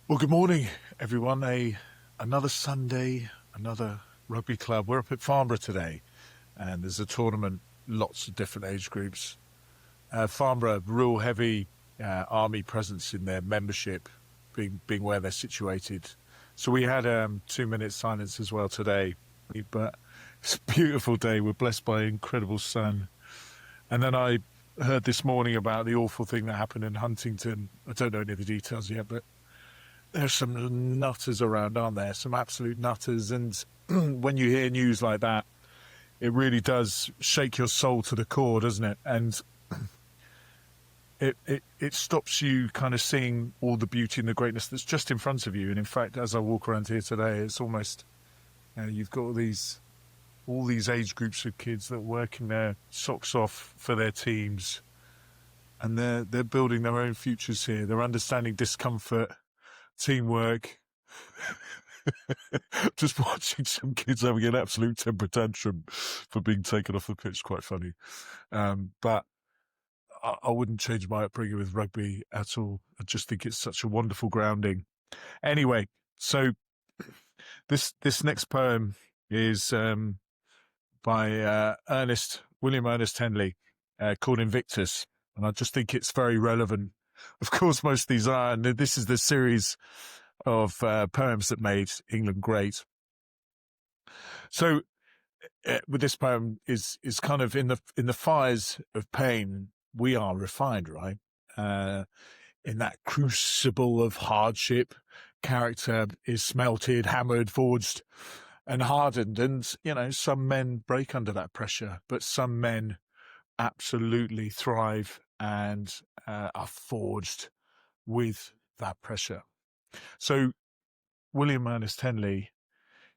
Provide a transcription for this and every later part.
Well, good morning, everyone. Another Sunday, another rugby club. We're up at Farnborough today, and there's a tournament, lots of different age groups. Farnborough, real heavy army presence in their membership, being where they're situated. So we had 2 minutes silence as well today, but it's a beautiful day. We're blessed by incredible sun. And then I heard this morning about the awful thing that happened in Huntington. I don't know any of the details yet, but there's some nutters around, aren't there? Some absolute nutters. And when you hear news like that, it really does shake your soul to the core, doesn't it? And it stops you kind of seeing all the beauty and the greatness that's just in front of you. And in fact, as I walk around here today, it's almost, you've got all these age groups of kids that are working their socks off for their teams. And they're building their own futures here. They're understanding discomfort, teamwork. Just watching some kids having an absolute temper tantrum for being taken off the pitch, quite funny. But I wouldn't change my upbringing with rugby at all. I just think it's such a wonderful grounding. Anyway, so this next poem is by William Ernest Henley, called Invictus, and I just think it's very relevant. Of course, most of these are, and this is the series of poems that made England great. So, with this poem is kind of in the fires of pain, we are refined, right? In that crucible of hardship, character is smelted, hammered, forged, and hardened. And some men break under that pressure, but some men absolutely thrive and are forged with that pressure. So William Ernest Henley,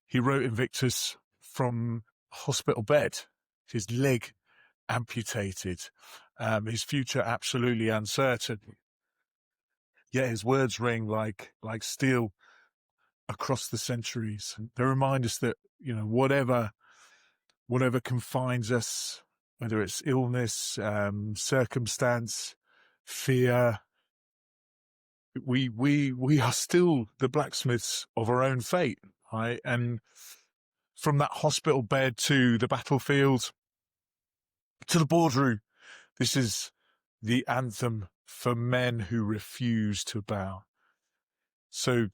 he wrote Invictus from a hospital bed, his leg amputated, his future absolutely uncertain. Yet his words ring like steel across the centuries. They remind us that, whatever confines us, whether it's illness, circumstance, fear, we are still the blacksmiths of our own fate, right? And from that hospital bed to the battlefield to the boardroom, this is the anthem for men who refuse to bow. So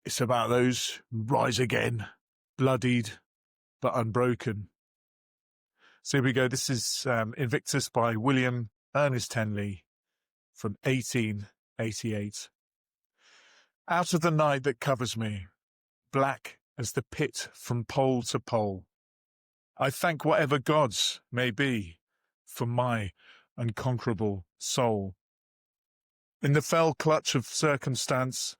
it's about those who rise again, bloodied but unbroken. So here we go. This is Invictus by William Ernest Henley from 1888. Out of the night that covers me, black as the pit from pole to pole, I thank whatever gods may be for my unconquerable soul. In the fell clutch of circumstance,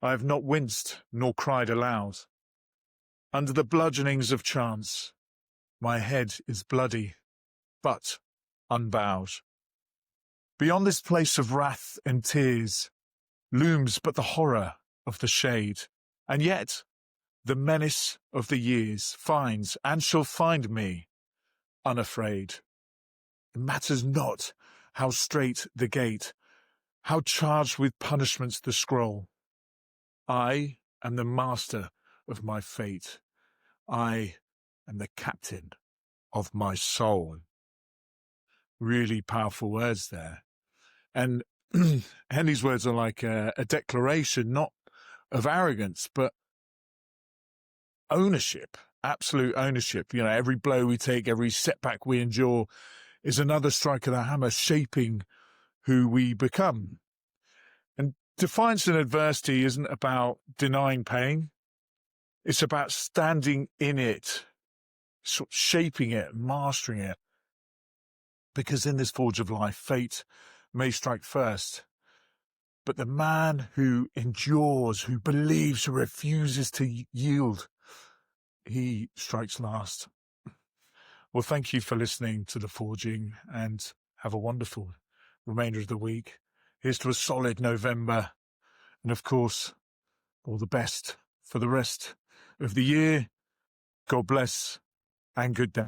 I have not winced nor cried aloud. Under the bludgeonings of chance, my head is bloody, but unbowed. Beyond this place of wrath and tears looms but the horror of the shade, and yet the menace of the years finds and shall find me unafraid. It matters not how strait the gate, how charged with punishments the scroll. I am the master of my fate. I am the captain of my soul. Really powerful words there. And Henley's words are like a declaration, not of arrogance, but ownership, absolute ownership. Every blow we take, every setback we endure is another strike of the hammer shaping who we become. And defiance in adversity isn't about denying pain. It's about standing in it, sort of shaping it, mastering it. Because in this forge of life, fate may strike first. But the man who endures, who believes, who refuses to yield, he strikes last. Well, thank you for listening to The Forging, and have a wonderful remainder of the week. Here's to a solid November. And of course, all the best for the rest of the year. God bless and good day.